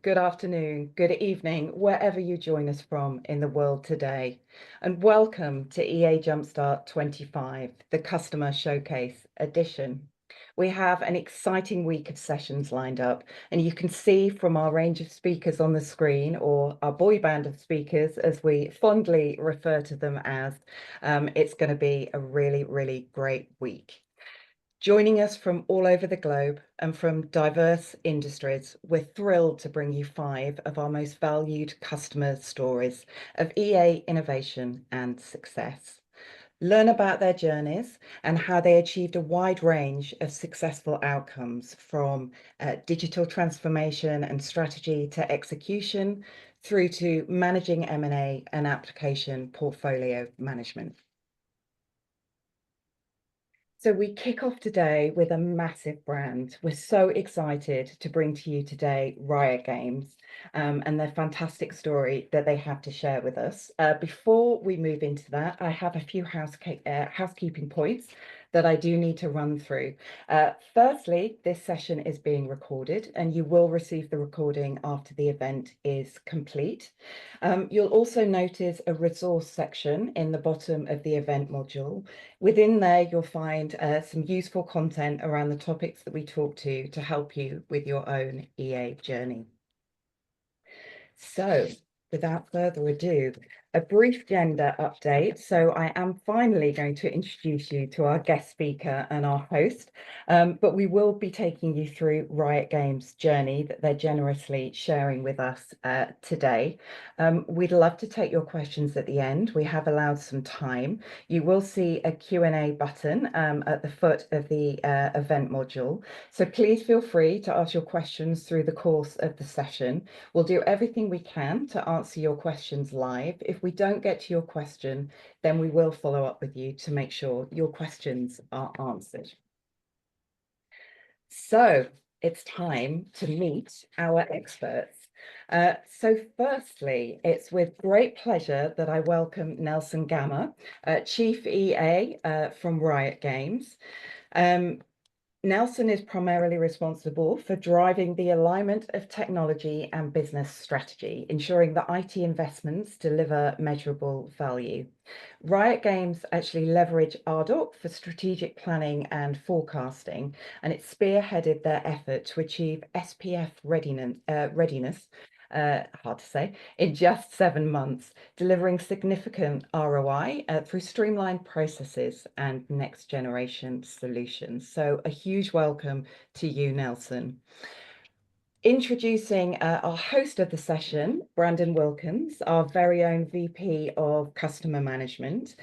good afternoon, good evening, wherever you join us from in the world today. And welcome to EA Jumpstart 25, the Customer Showcase edition. We have an exciting week of sessions lined up, and you can see from our range of speakers on the screen, or our boy band of speakers, as we fondly refer to them as, it's going to be a really, really great week. Joining us from all over the globe and from diverse industries, we're thrilled to bring you 5 of our most valued customer stories of EA innovation and success. Learn about their journeys and how they achieved a wide range of successful outcomes, from digital transformation and strategy to execution, through to managing M&A and application portfolio management. So we kick off today with a massive brand. We're so excited to bring to you today Riot Games and their fantastic story that they have to share with us. Before we move into that, I have a few housekeeping points that I do need to run through. Firstly, this session is being recorded and you will receive the recording after the event is complete. You'll also notice a resource section in the bottom of the event module. Within there, you'll find some useful content around the topics that we talk to help you with your own EA journey. So, without further ado, a brief gender update. So I am finally going to introduce you to our guest speaker and our host, but we will be taking you through Riot Games' journey that they're generously sharing with us today. We'd love to take your questions at the end. We have allowed some time. You will see a Q&A button at the foot of the event module. So please feel free to ask your questions through the course of the session. We'll do everything we can to answer your questions live. If we don't get to your question, then we will follow up with you to make sure your questions are answered. So it's time to meet our experts. So firstly, it's with great pleasure that I welcome Nelson Gamma, Chief EA from Riot Games. Nelson is primarily responsible for driving the alignment of technology and business strategy, ensuring that IT investments deliver measurable value. Riot Games actually leverage Ardoq for strategic planning and forecasting, and it spearheaded their effort to achieve SPF readiness, hard to say, in just 7 months, delivering significant ROI through streamlined processes and next generation solutions. So a huge welcome to you, Nelson. Introducing our host of the session, Brandon Wilkins, our very own VP of Customer Management.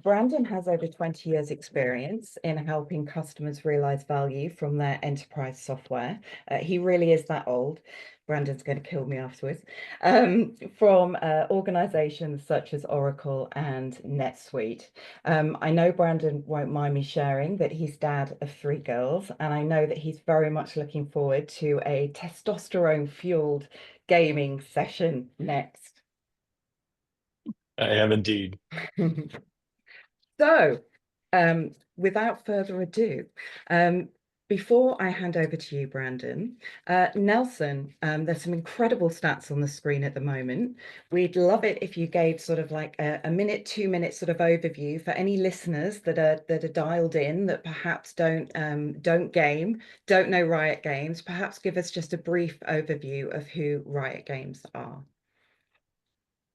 Brandon has over 20 years experience in helping customers realize value from their enterprise software. He really is that old. Brandon's going to kill me afterwards, from organizations such as Oracle and NetSuite. I know Brandon won't mind me sharing that he's dad of 3 girls, and I know that he's very much looking forward to a testosterone-fueled gaming session next. I am indeed. So, without further ado, before I hand over to you, Brandon, Nelson, there's some incredible stats on the screen at the moment. We'd love it if you gave sort of like a minute, 2 minute sort of overview for any listeners that are dialed in that perhaps don't game, don't know Riot Games. Perhaps give us just a brief overview of who Riot Games are.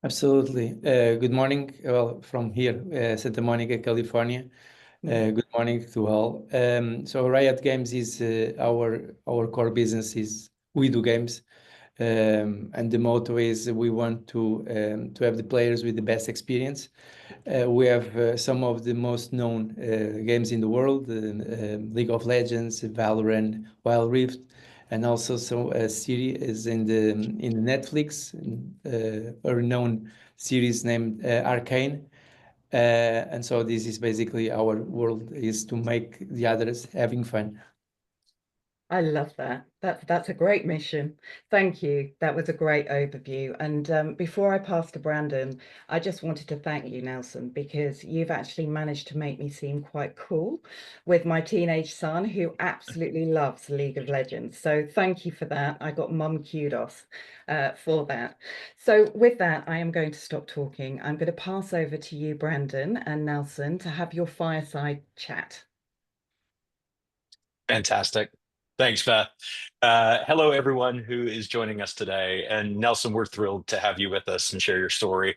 Absolutely. Good morning. Well, from here, Santa Monica, California. Good morning to all. So Riot Games is our core business is we do games, and the motto is we want to have the players with the best experience. We have some of the most known games in the world: League of Legends, Valorant, Wild Rift, and also a series in the Netflix, a renowned series named Arcane. And so this is basically our world, is to make the others having fun. I love that. That's a great mission. Thank you. That was a great overview. And before I pass to Brandon, I just wanted to thank you, Nelson, because you've actually managed to make me seem quite cool with my teenage son, who absolutely loves League of Legends. So thank you for that. I got mum kudos for that. So with that, I am going to stop talking. I'm going to pass over to you, Brandon and Nelson, to have your fireside chat. Fantastic. Thanks, Beth. Hello, everyone who is joining us today. And Nelson, we're thrilled to have you with us and share your story.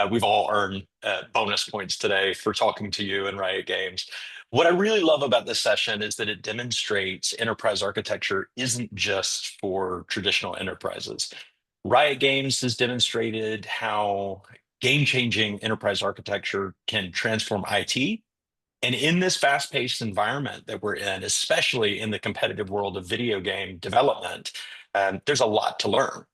We've all earned bonus points today for talking to you and Riot Games. What I really love about this session is that it demonstrates enterprise architecture isn't just for traditional enterprises. Riot Games has demonstrated how game-changing enterprise architecture can transform IT. And in this fast-paced environment that we're in, especially in the competitive world of video game development, there's a lot to learn.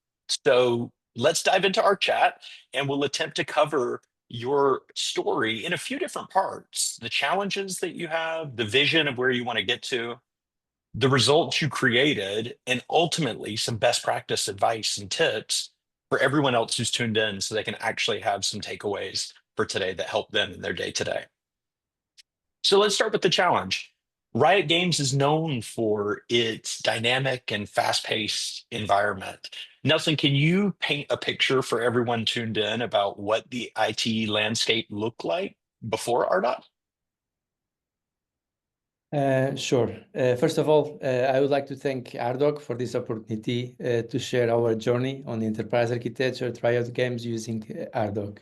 So let's dive into our chat and we'll attempt to cover your story in a few different parts. The challenges that you have, the vision of where you want to get to, the results you created, and ultimately some best practice advice and tips for everyone else who's tuned in so they can actually have some takeaways for today that help them in their day to day. So let's start with the challenge. Riot Games is known for its dynamic and fast-paced environment. Nelson, can you paint a picture for everyone tuned in about what the IT landscape looked like before Ardoq? Sure. First of all, I would like to thank Ardoq for this opportunity to share our journey on enterprise architecture at Riot Games using Ardoq.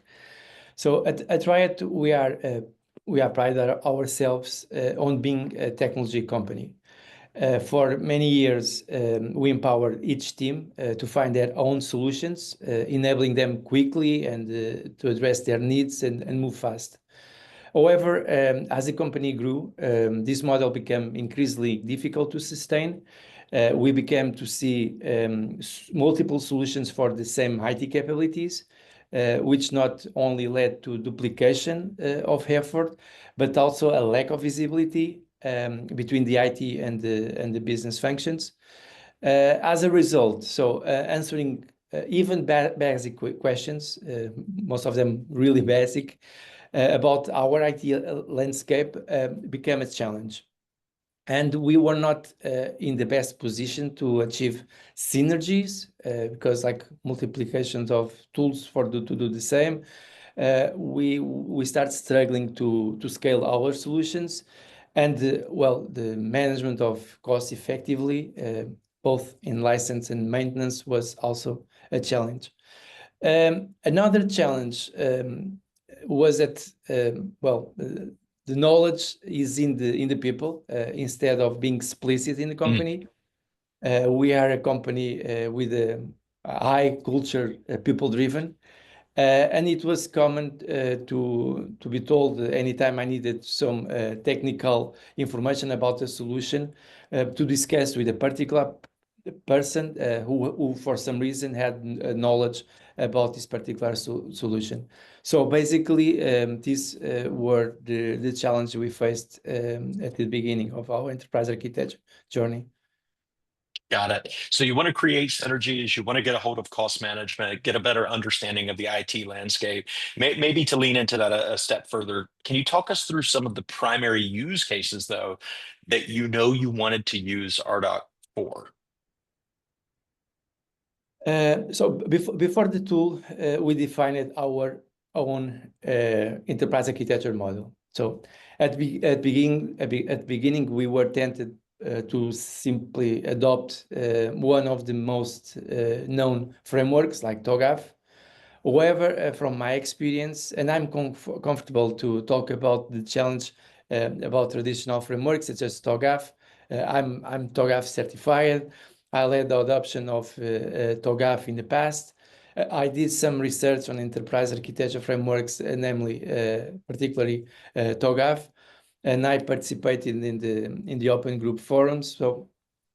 So at Riot, we pride ourselves on being a technology company. For many years, we empowered each team to find their own solutions, enabling them quickly and to address their needs and move fast. However, as the company grew, this model became increasingly difficult to sustain. We began to see multiple solutions for the same IT capabilities, which not only led to duplication of effort, but also a lack of visibility between the IT and the business functions. As a result, answering even basic questions, most of them really basic, about our IT landscape became a challenge. And we were not in the best position to achieve synergies because like multiplications of tools to do the same, we start struggling to scale our solutions. And well, the management of cost effectively, both in license and maintenance, was also a challenge. Another challenge was that, well, the knowledge is in the people instead of being explicit in the company. We are a company with a high culture, people-driven. And it was common to be told anytime I needed some technical information about a solution to discuss with a particular person who for some reason had knowledge about this particular solution. So basically, these were the challenge we faced at the beginning of our enterprise architecture journey. Got it. So you want to create synergies, you want to get a hold of cost management, get a better understanding of the IT landscape. Maybe to lean into that a step further, can you talk us through some of the primary use cases, though, that you wanted to use Ardoq for? So before the tool, we defined our own enterprise architecture model. So at beginning, we were tempted to simply adopt one of the most known frameworks like TOGAF. However, from my experience, and I'm comfortable to talk about the challenge about traditional frameworks such as TOGAF. I'm TOGAF certified. I led the adoption of TOGAF in the past. I did some research on enterprise architecture frameworks, namely, particularly TOGAF, and I participated in the open group forums. So,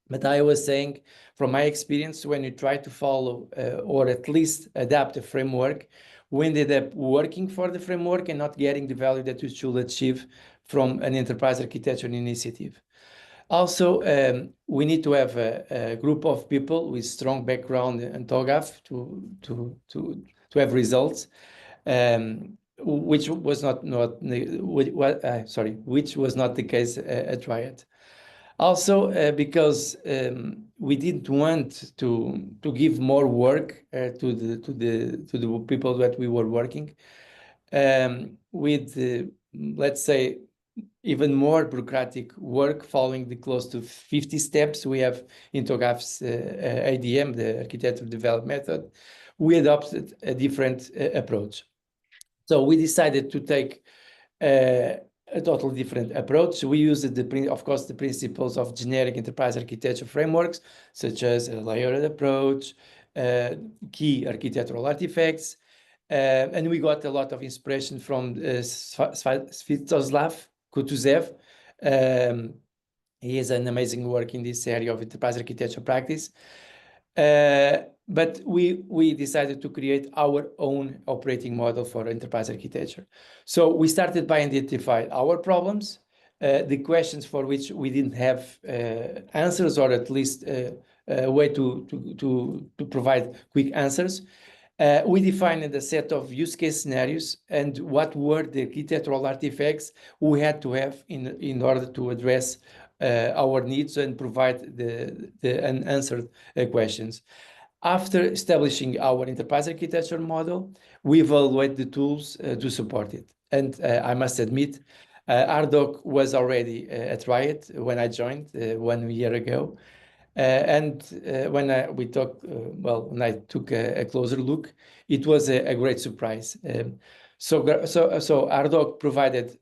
but I was saying, from my experience, when you try to follow or at least adapt a framework, we ended up working for the framework and not getting the value that you should achieve from an enterprise architecture initiative. Also, we need to have a group of people with strong background in TOGAF to have results, which was which was not the case at Riot. Also, because we didn't want to give more work to the people that we were working with, let's say, even more bureaucratic work following the close to 50 steps we have in TOGAF's ADM, the Architecture Development Method. We adopted a different approach. So we decided to take a totally different approach. We used, of course, the principles of generic enterprise architecture frameworks, such as a layered approach, key architectural artifacts, and we got a lot of inspiration from Sviatoslav Kutuzev. He has an amazing work in this area of enterprise architecture practice. But we decided to create our own operating model for enterprise architecture. So we started by identifying our problems, the questions for which we didn't have answers, or at least a way to provide quick answers. We defined a set of use case scenarios and what were the architectural artifacts we had to have in order to address our needs and provide the unanswered questions. After establishing our enterprise architecture model, we evaluate the tools to support it. And I must admit, Ardoq was already at Riot when I joined 1 year ago. And when I took a closer look, it was a great surprise. So Ardoq provided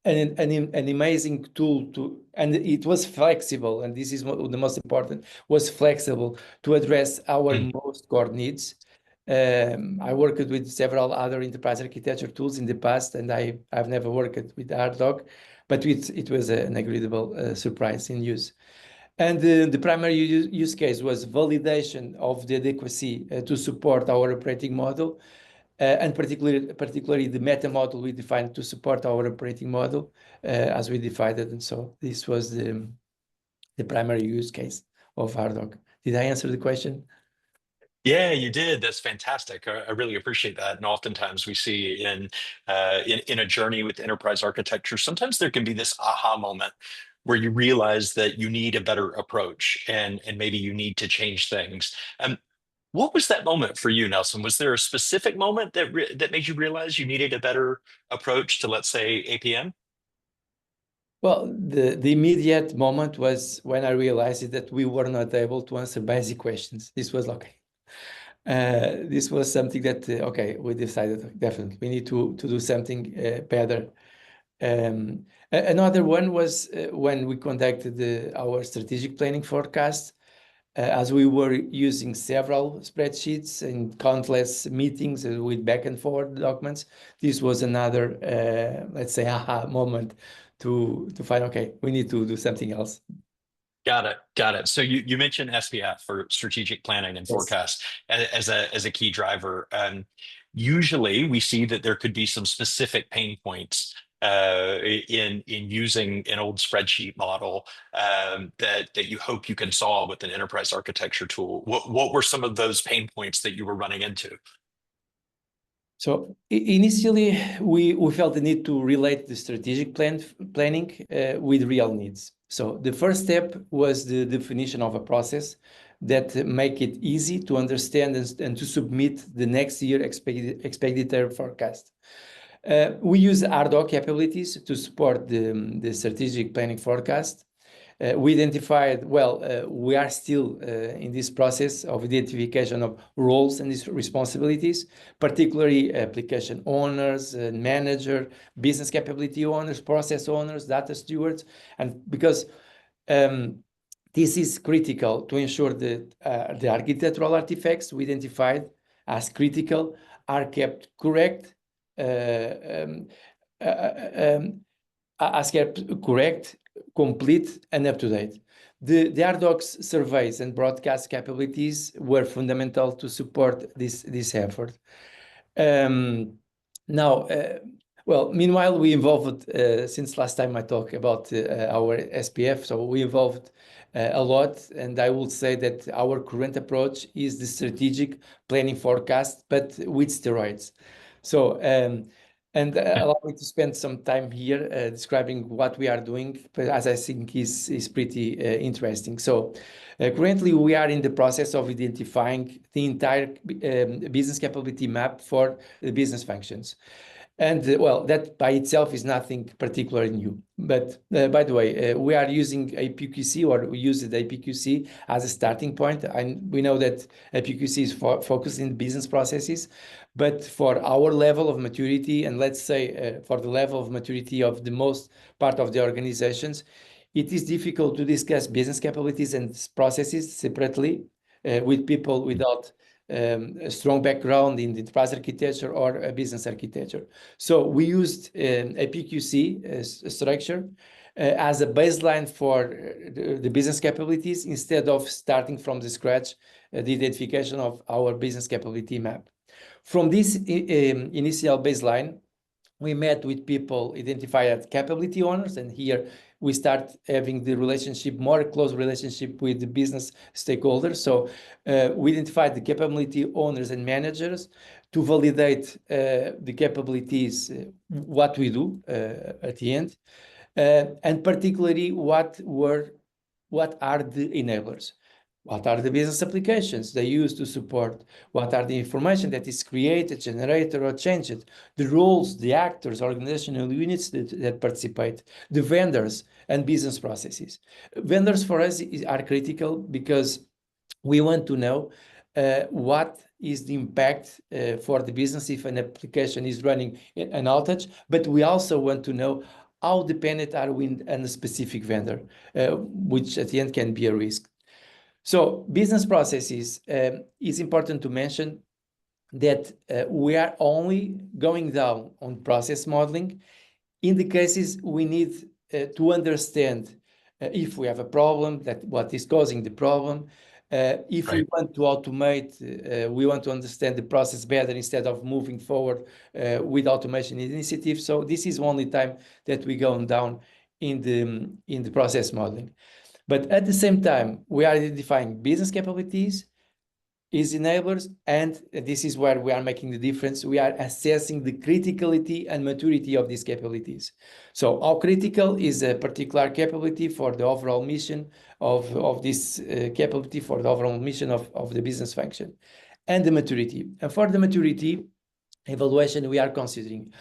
an amazing tool and it was flexible, and this is the most important, was flexible to address our most core needs. I worked with several other enterprise architecture tools in the past, and I've never worked with Ardoq, but it was an incredible surprise in use. And the primary use case was validation of the adequacy to support our operating model, and particularly the meta model we defined to support our operating model as we defined it. And so this was the primary use case of Ardoq. Did I answer the question? Yeah, you did. That's fantastic. I really appreciate that. And oftentimes we see in a journey with enterprise architecture, sometimes there can be this aha moment where you realize that you need a better approach and maybe you need to change things. What was that moment for you, Nelson? Was there a specific moment that made you realize you needed a better approach to, let's say, APM? Well, the immediate moment was when I realized that we were not able to answer basic questions. This was okay. This was something that, we decided definitely we need to do something better. Another one was when we conducted our strategic planning forecast, as we were using several spreadsheets and countless meetings with back and forth documents. This was another, let's say, aha moment to find, okay, we need to do something else. Got it. So you mentioned SPF for strategic planning and forecast as a key driver. Usually we see that there could be some specific pain points in using an old spreadsheet model that you hope you can solve with an enterprise architecture tool. What were some of those pain points that you were running into? So initially, we felt the need to relate the strategic planning with real needs. So the first step was the definition of a process that make it easy to understand and to submit the next year expenditure forecast. We use Ardoq capabilities to support the strategic planning forecast. We identified, we are still in this process of identification of roles and responsibilities, particularly application owners, manager, business capability owners, process owners, data stewards. And because this is critical to ensure that the architectural artifacts we identified as critical are kept correct, complete, and up to date. The Ardoq's surveys and broadcast capabilities were fundamental to support this effort. Now, Well, meanwhile, we involved, since last time I talked about our SPF, so we involved a lot. And I would say that our current approach is the strategic planning forecast, but with steroids. So, and allow me to spend some time here describing what we are doing, but as I think is pretty interesting. So currently we are in the process of identifying the entire business capability map for the business functions. And well, that by itself is nothing particularly new. But by the way, we are using APQC, or we use the APQC as a starting point. And we know that APQC is focused in business processes, but for our level of maturity, and let's say for the level of maturity of the most part of the organizations, it is difficult to discuss business capabilities and processes separately with people without a strong background in the enterprise architecture or a business architecture. So we used a PQC structure as a baseline for the business capabilities instead of starting from the scratch the identification of our business capability map. From this initial baseline, we met with people identified as capability owners, and here we start having the relationship, more close relationship with the business stakeholders. So we identified the capability owners and managers to validate the capabilities, what we do at the end, and particularly what are the enablers. What are the business applications they use to support? What are the information that is created, generated, or changed? The roles, the actors, organizational units that participate, the vendors and business processes. Vendors for us are critical because we want to know what is the impact for the business if an application is running an outage, but we also want to know how dependent are we on a specific vendor, which at the end can be a risk. So business processes, is important to mention that we are only going down on process modeling in the cases we need to understand if we have a problem, that what is causing the problem. If we want to automate, we want to understand the process better instead of moving forward with automation initiatives. So this is only time that we go down in the process modeling. But at the same time, we are identifying business capabilities, is enablers, and this is where we are making the difference. We are assessing the criticality and maturity of these capabilities. So how critical is a particular capability for the overall mission of this capability, for the overall mission of the business function, and the maturity. And for the maturity evaluation, we are considering,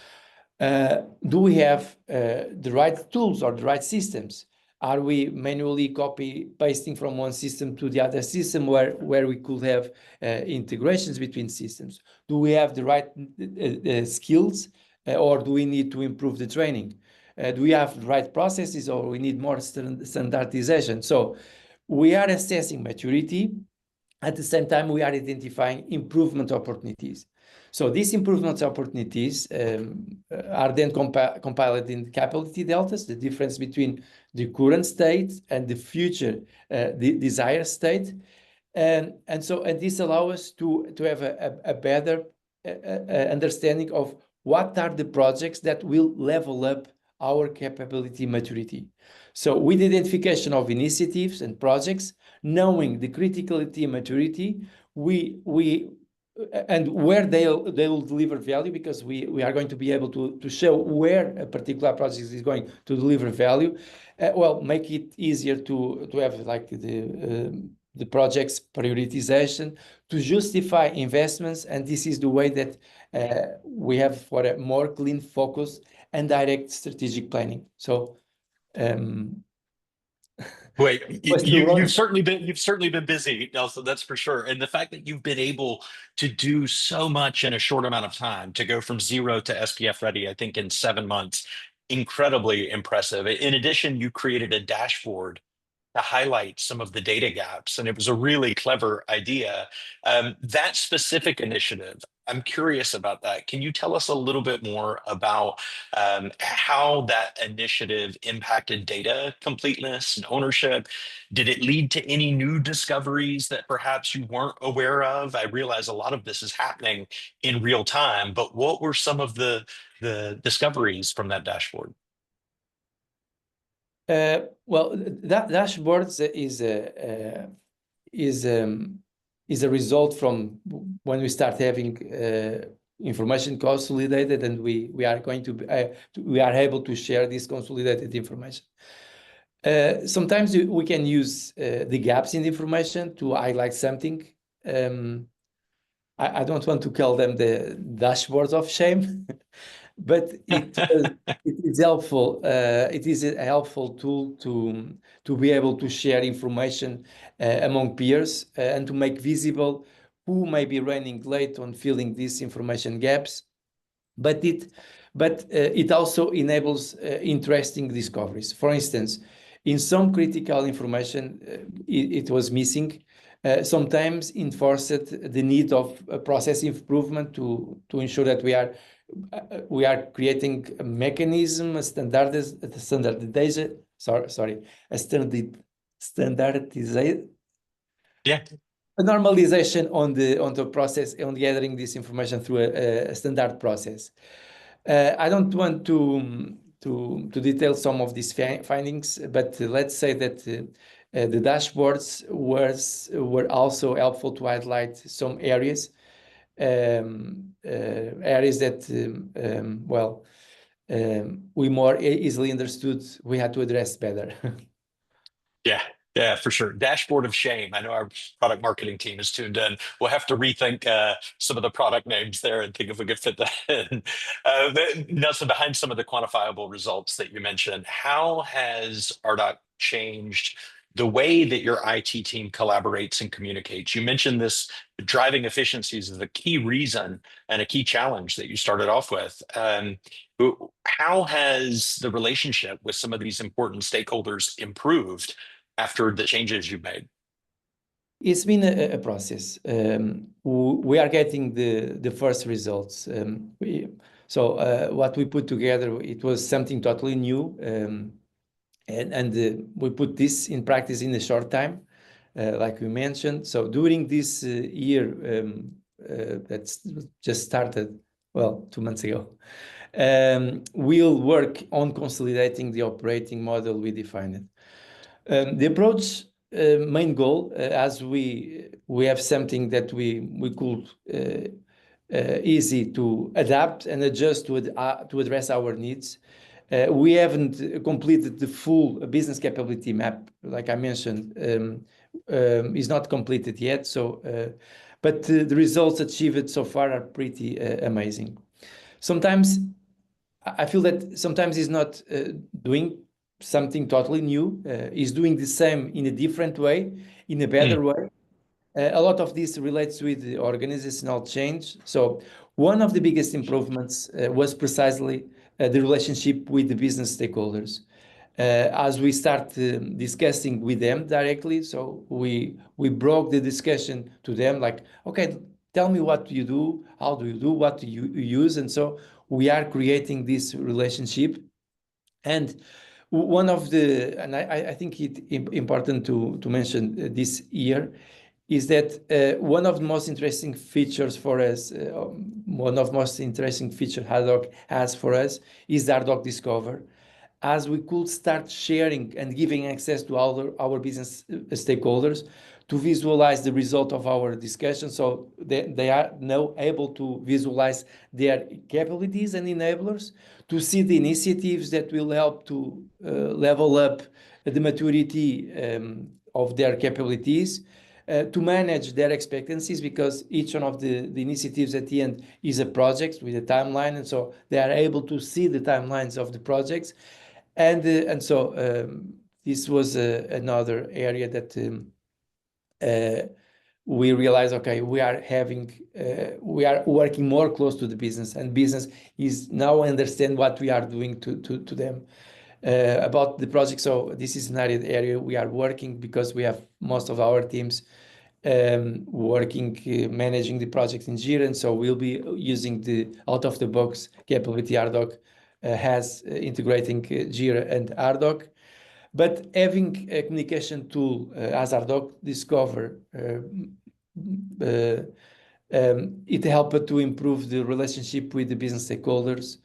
do we have the right tools or the right systems? Are we manually copy pasting from one system to the other system where we could have integrations between systems? Do we have the right skills or do we need to improve the training? Do we have the right processes or we need more standardization? So we are assessing maturity. At the same time, we are identifying improvement opportunities. So these improvement opportunities are then compiled in capability deltas, the difference between the current state and the future the desired state. And this allows us to have a better understanding of what are the projects that will level up our capability maturity. So with the identification of initiatives and projects, knowing the criticality and maturity, and where they will deliver value, because we are going to be able to show where a particular project is going to deliver value. Well, make it easier to have like the project's prioritization, to justify investments, and this is the way that we have for a more clean focus and direct strategic planning. So wait, you've certainly been busy, Nelson, that's for sure. And the fact that you've been able to do so much in a short amount of time, to go from 0 to SPF ready, I think in 7 months, incredibly impressive. In addition, you created a dashboard to highlight some of the data gaps, and it was a really clever idea. That specific initiative, I'm curious about that. Can you tell us a little bit more about how that initiative impacted data completeness and ownership? Did it lead to any new discoveries that perhaps you weren't aware of? I realize a lot of this is happening in real time, but what were some of the discoveries from that dashboard? Well, that dashboards is a result from when we start having information consolidated, and we are going to we are able to share this consolidated information. Sometimes we can use the gaps in the information to highlight something. I don't want to call them the dashboards of shame, but it is helpful. It is a helpful tool to be able to share information among peers and to make visible who may be running late on filling these information gaps. But it also enables interesting discoveries. For instance, in some critical information, it was missing. Sometimes enforced the need of process improvement to ensure that we are creating a mechanism, a standardization. Yeah. A normalization on the process, on gathering this information through a standard process. I don't want to detail some of these findings, but let's say that the dashboards were also helpful to highlight some areas that we more easily understood we had to address better. Yeah, yeah, for sure. Dashboard of shame. I know our product marketing team is tuned in. We'll have to rethink some of the product names there and think if we could fit that in. Nelson, behind some of the quantifiable results that you mentioned, how has Ardoq changed the way that your IT team collaborates and communicates? You mentioned this driving efficiencies is a key reason and a key challenge that you started off with. How has the relationship with some of these important stakeholders improved after the changes you've made? It's been a process. We are getting the first results. What we put together, it was something totally new, and we put this in practice in a short time, like we mentioned. So during this year that's just started, well, 2 months ago, we'll work on consolidating the operating model we defined. The approach main goal, as we have something that we could easy to adapt and adjust to address our needs. We haven't completed the full business capability map, like I mentioned, is not completed yet. So, but the results achieved so far are pretty amazing. Sometimes I feel that sometimes it's not doing something totally new, is doing the same in a different way, in a better way. A lot of this relates with the organizational change. So one of the biggest improvements was precisely the relationship with the business stakeholders. As we start discussing with them directly, so we broke the discussion to them like, okay, tell me what you do, how do you do, what do you use? And so we are creating this relationship. And one of the, and I think it's important to mention this year, is that one of the most interesting features for us, one of the most interesting features Ardoq has for us is the Ardoq Discover. As we could start sharing and giving access to our business stakeholders to visualize the result of our discussion. So they are now able to visualize their capabilities and enablers, to see the initiatives that will help to level up the maturity of their capabilities, to manage their expectancies, because each one of the initiatives at the end is a project with a timeline. And so they are able to see the timelines of the projects. And so this was another area that we realized, okay, we are working more close to the business, and business is now understand what we are doing to them about the project. So this is an area we are working, because we have most of our teams working, managing the project in Jira. And so we'll be using the out-of-the-box capability Ardoq has, integrating Jira and Ardoq. But having a communication tool as Ardoq Discover, it helped to improve the relationship with the business stakeholders.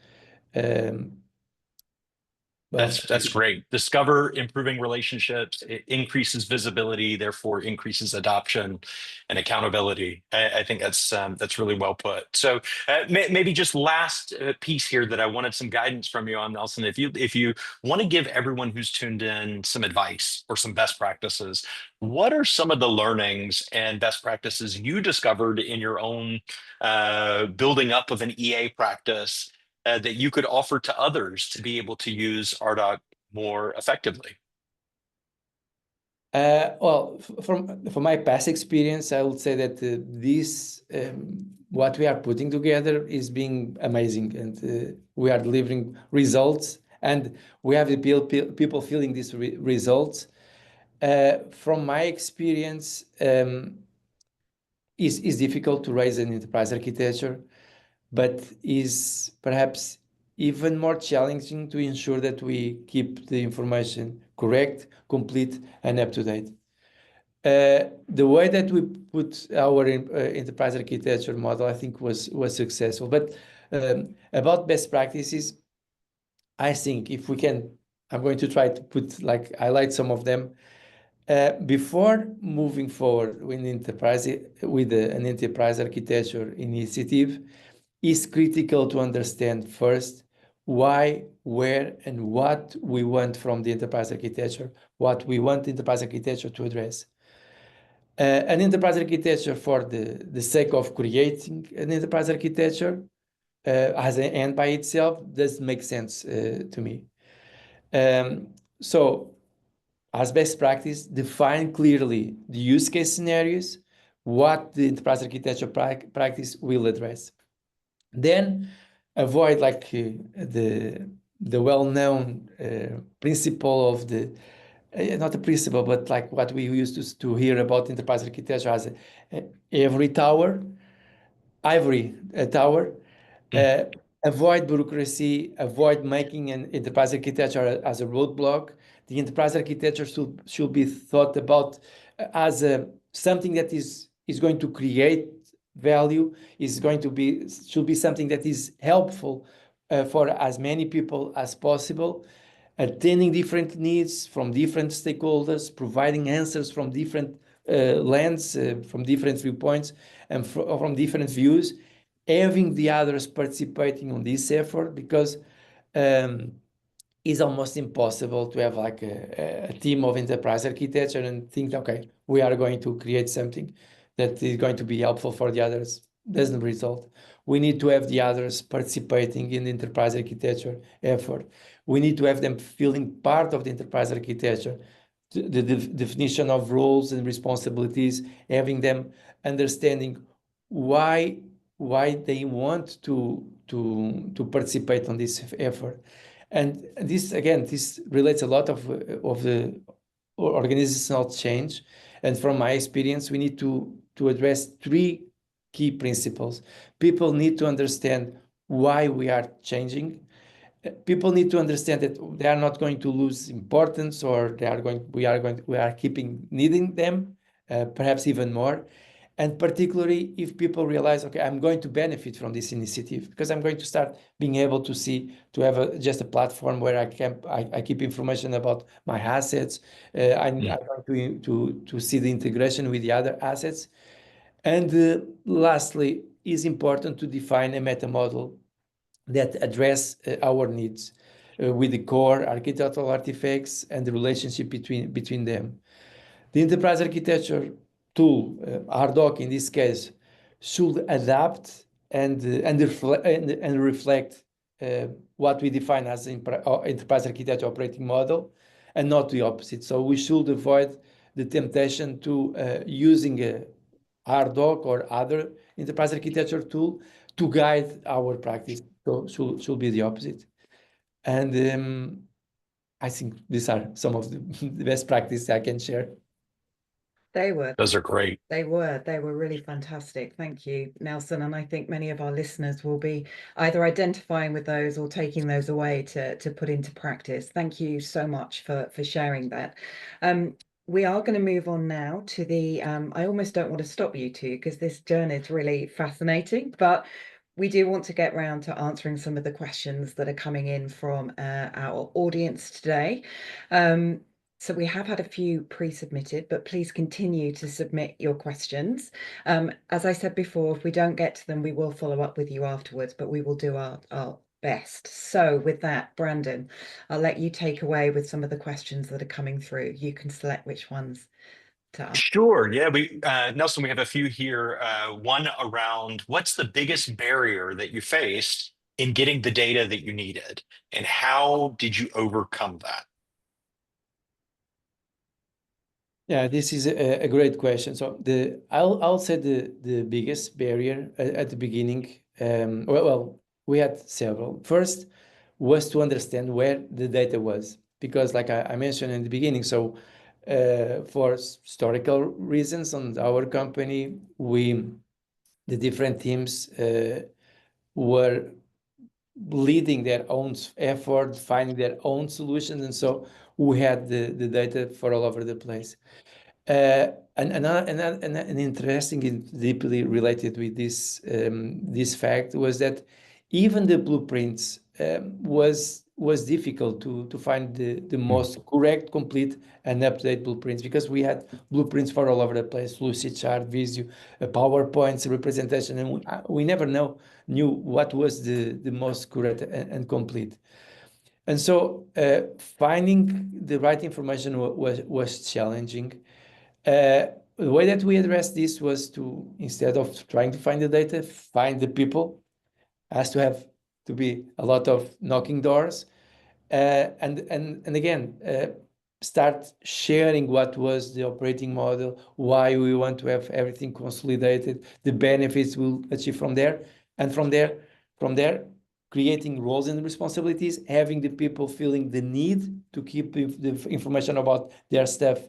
That's great. Discover, improving relationships, it increases visibility, therefore increases adoption and accountability. I think that's really well put. So maybe just last piece here that I wanted some guidance from you on, Nelson. If you want to give everyone who's tuned in some advice or some best practices, what are some of the learnings and best practices you discovered in your own building up of an EA practice that you could offer to others to be able to use Ardoq more effectively? Well, from my past experience, I would say that this what we are putting together is being amazing, and we are delivering results, and we have the people feeling these results. From my experience, is difficult to raise an enterprise architecture, but is perhaps even more challenging to ensure that we keep the information correct, complete, and up to date. The way that we put our enterprise architecture model, I think, was successful. But about best practices, I think if we can, I'm going to try to highlight some of them. Before moving forward with an enterprise architecture initiative, it's critical to understand first why, where, and what we want from the enterprise architecture, what we want the enterprise architecture to address. An enterprise architecture for the sake of creating an enterprise architecture as an end by itself doesn't make sense to me. So as best practice, define clearly the use case scenarios, what the enterprise architecture practice will address. Then avoid the well-known principle of the not a principle, but like what we used to hear about enterprise architecture as ivory tower. Avoid bureaucracy, avoid making an enterprise architecture as a roadblock. The enterprise architecture should be thought about as something that is going to create value, should be something that is helpful for as many people as possible, attending different needs from different stakeholders, providing answers from different lens, from different viewpoints, and from different views, having the others participating on this effort, because it's almost impossible to have like a team of enterprise architecture and think, okay, we are going to create something that is going to be helpful for the others. Doesn't result. We need to have the others participating in the enterprise architecture effort. We need to have them feeling part of the enterprise architecture, the definition of roles and responsibilities, having them understanding why they want to participate on this effort. And this, again, this relates a lot of the organizational change. And from my experience, we need to address three key principles. People need to understand why we are changing. People need to understand that they are not going to lose importance, or we are keeping needing them, perhaps even more. And particularly if people realize, okay, I'm going to benefit from this initiative because I'm going to start being able to have just a platform where I keep information about my assets. I'm going to see the integration with the other assets. And lastly, it's important to define a meta model that address our needs with the core architectural artifacts and the relationship between them. The enterprise architecture tool, Ardoq in this case, should adapt and reflect what we define as enterprise architecture operating model, and not the opposite. So we should avoid the temptation to using a Ardoq or other enterprise architecture tool to guide our practice. So should be the opposite. And I think these are some of the best practices I can share. They were. Those are great. They were really fantastic. Thank you, Nelson. And I think many of our listeners will be either identifying with those or taking those away to put into practice. Thank you so much for sharing that. We are going to move on now to the, I almost don't want to stop you two because this journey is really fascinating, but we do want to get round to answering some of the questions that are coming in from our audience today. So we have had a few pre-submitted, but please continue to submit your questions. As I said before, if we don't get to them, we will follow up with you afterwards, but we will do our best. So with that, Brandon, I'll let you take away with some of the questions that are coming through. You can select which ones to ask. Sure. Yeah, Nelson, we have a few here. One around what's the biggest barrier that you faced in getting the data that you needed, and how did you overcome that? Yeah, this is a great question. So I'll say the biggest barrier at the beginning. Well, we had several. First was to understand where the data was, because like I mentioned in the beginning, so for historical reasons on our company, the different teams were leading their own effort, finding their own solutions, and so we had the data for all over the place. And an interesting and deeply related with this fact was that even the blueprints was difficult to find the most correct, complete, and up-to-date blueprints, because we had blueprints for all over the place, Lucid chart, Visio, PowerPoints, representation, and we never knew what was the most correct and complete. And so finding the right information was challenging. The way that we addressed this was to, instead of trying to find the data, find the people. Has to have to be a lot of knocking doors, and again start sharing what was the operating model, why we want to have everything consolidated, the benefits we'll achieve from there, and from there creating roles and responsibilities, having the people feeling the need to keep the information about their stuff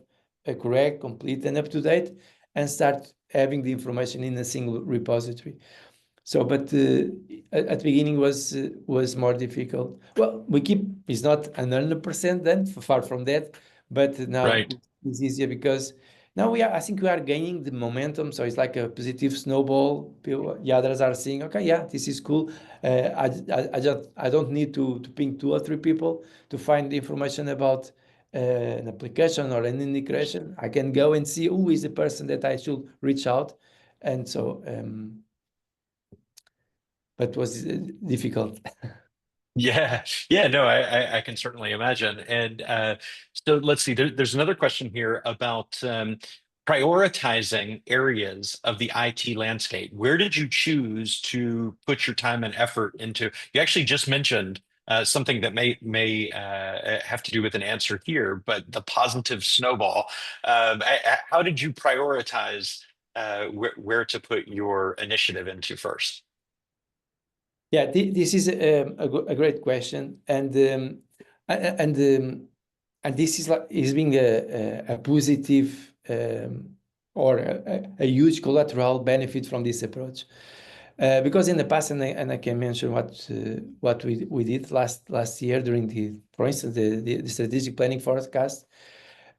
correct, complete, and up to date, and start having the information in a single repository. So, but at the beginning was more difficult. Well, it's not 100% then, far from that, but now Right. it's easier because now I think we are gaining the momentum. So it's like a positive snowball. The others are saying, okay, yeah, this is cool. I don't need to ping 2 or 3 people to find the information about an application or an integration. I can go and see who is the person that I should reach out, and so. But was difficult. Yeah, no, I can certainly imagine. And so let's see, there's another question here about prioritizing areas of the IT landscape. Where did you choose to put your time and effort into? You actually just mentioned something that may have to do with an answer here, but the positive snowball. How did you prioritize where to put your initiative into first? Yeah, this is a great question, and this is being a positive or a huge collateral benefit from this approach, because in the past, and I can mention what we did last year during for instance, the strategic planning forecast.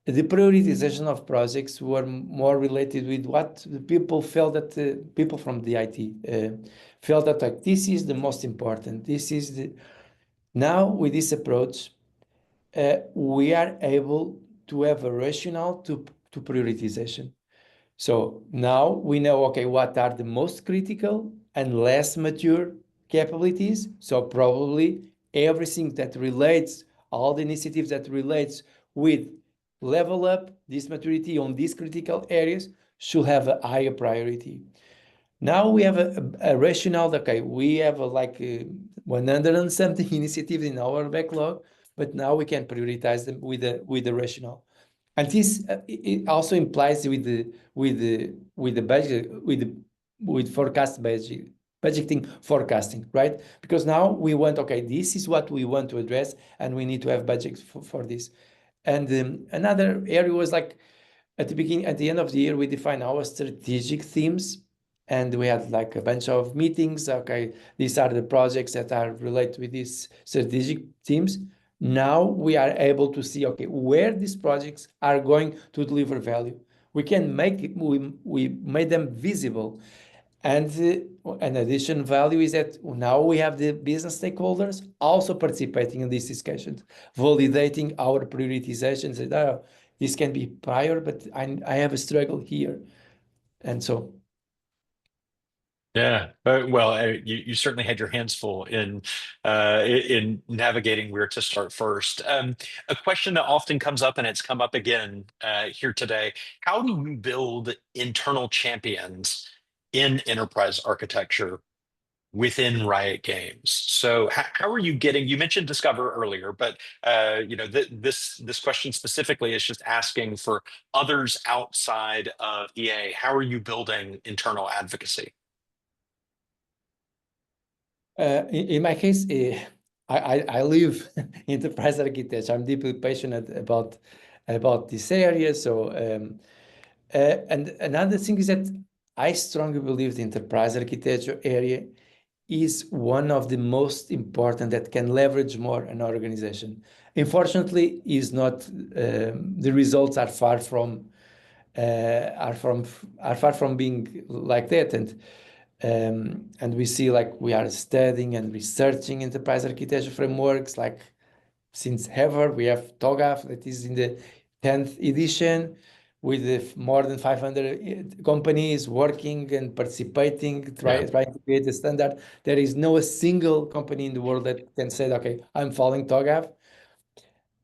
The prioritization of projects were more related with what the people felt, that people from the IT felt that like this is the most important. Now with this approach, we are able to have a rationale to prioritization. So now we know, okay, what are the most critical and less mature capabilities. So probably everything that relates, all the initiatives that relates with level up this maturity on these critical areas should have a higher priority. Now we have a rationale that, okay, we have like 100 and something initiatives in our backlog, but now we can prioritize them with the rationale. And this it also implies with the budget, with forecast budgeting forecasting, right? Because now we want, okay, this is what we want to address, and we need to have budget for this. And another area was like at the end of the year, we define our strategic themes, and we had like a bunch of meetings. Okay, these are the projects that are related with these strategic themes. Now we are able to see, okay, where these projects are going to deliver value. We can make it, we made them visible. And an additional value is that now we have the business stakeholders also participating in these discussions, validating our prioritizations. That, oh, this can be prior, but I have a struggle here. And so. Yeah, well, you certainly had your hands full in navigating where to start first. A question that often comes up, and it's come up again here today: how do you build internal champions in enterprise architecture within Riot Games? So, how are you getting? You mentioned Discover earlier, but this question specifically is just asking for others outside of EA. How are you building internal advocacy? In my case, I live enterprise architecture. I'm deeply passionate about this area. So, and another thing is that I strongly believe the enterprise architecture area is one of the most important that can leverage more an organization. Unfortunately, is not the results are far from being like that, and we see like we are studying and researching enterprise architecture frameworks like since ever. We have TOGAF that is in the 10th edition with more than 500 companies working and participating, trying to create a standard. There is no a single company in the world that can say, okay, I'm following TOGAF.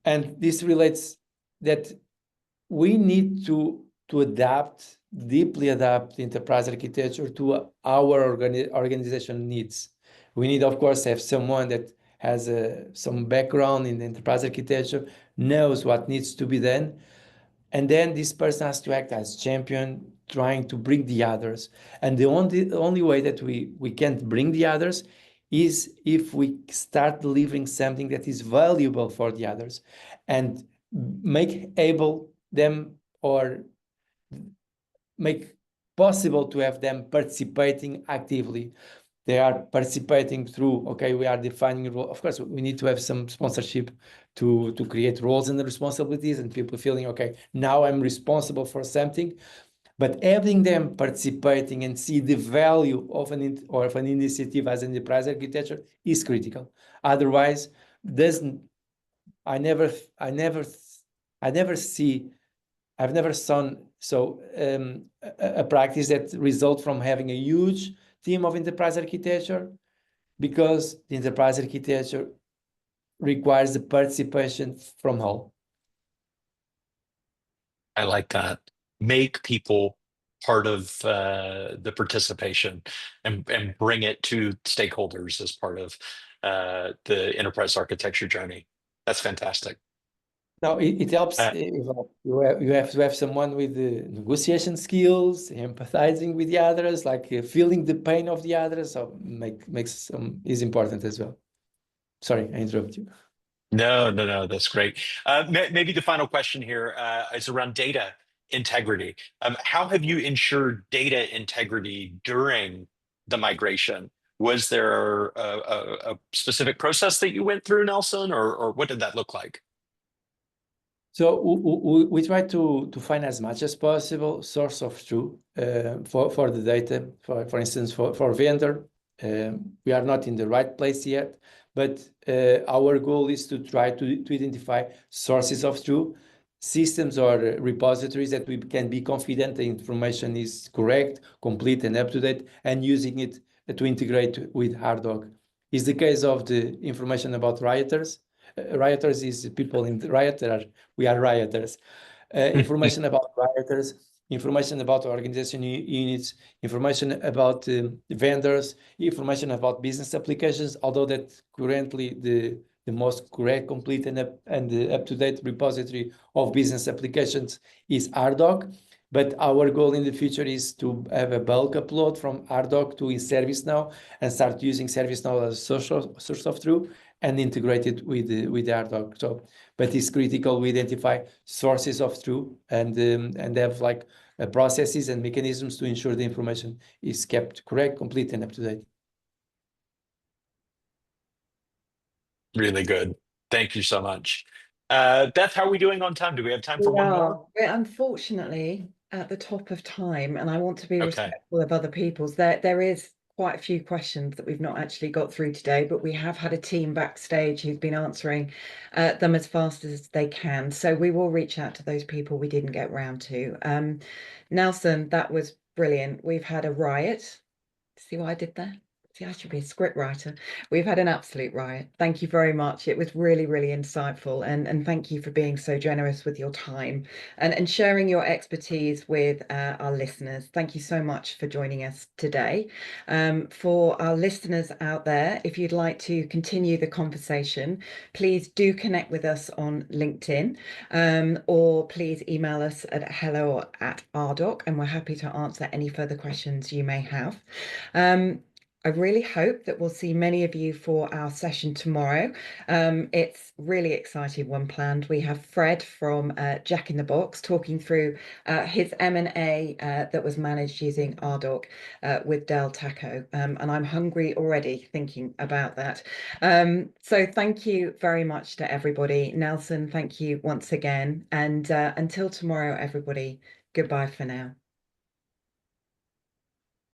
And this relates that we need to deeply adapt the enterprise architecture to our organization needs. We need, of course, have someone that has some background in the enterprise architecture, knows what needs to be done. And then this person has to act as champion, trying to bring the others. And the only way that we can't bring the others is if we start delivering something that is valuable for the others and make able them or make possible to have them participating actively. They are participating through, okay, we are defining a role. Of course, we need to have some sponsorship to create roles and responsibilities and people feeling, okay, now I'm responsible for something. But having them participating and see the value of an initiative as enterprise architecture is critical. Otherwise, I've never seen a practice that results from having a huge team of enterprise architecture, because the enterprise architecture requires the participation from all. I like that. Make people part of the participation and bring it to stakeholders as part of the enterprise architecture journey. That's fantastic. Now, it helps if you have to have someone with the negotiation skills, empathizing with the others, like feeling the pain of the others. So is important as well. Sorry, I interrupted you. No, that's great. Maybe the final question here is around data integrity. How have you ensured data integrity during the migration? Was there a specific process that you went through, Nelson, or what did that look like? So we try to find as much as possible source of truth for the data. For instance, for vendor, we are not in the right place yet, but our goal is to try to identify sources of truth, systems or repositories that we can be confident the information is correct, complete, and up to date, and using it to integrate with Ardoq. Is the case of the information about rioters. Rioters is people in the riot. We are rioters. Information about rioters, information about organization units, information about vendors, information about business applications. Although that currently the most correct, complete, and up-to-date repository of business applications is Ardoq. But our goal in the future is to have a bulk upload from Ardoq to ServiceNow and start using ServiceNow as a source of truth. and integrate it with the Ardoq. So, but it's critical we identify sources of truth and have like processes and mechanisms to ensure the information is kept correct, complete, and up to date. Really good. Thank you so much. Beth, how are we doing on time? Do we have time for one more? We're unfortunately at the top of time, and I want to be Okay. respectful of other people's. There is quite a few questions that we've not actually got through today, but we have had a team backstage who's been answering them as fast as they can. So we will reach out to those people we didn't get round to. Nelson, that was brilliant. We've had a riot. See what I did there? See, I should be a script writer. We've had an absolute riot. Thank you very much. It was really, really insightful. And thank you for being so generous with your time and sharing your expertise with our listeners. Thank you so much for joining us today. For our listeners out there, if you'd like to continue the conversation, please do connect with us on LinkedIn, or please email us at hello@Ardoq, and we're happy to answer any further questions you may have. I really hope that we'll see many of you for our session tomorrow. It's really exciting one planned. We have Fred from Jack in the Box talking through his M&A that was managed using Ardoq with Del Taco. And I'm hungry already thinking about that. So thank you very much to everybody. Nelson, thank you once again. And until tomorrow, everybody, goodbye for now.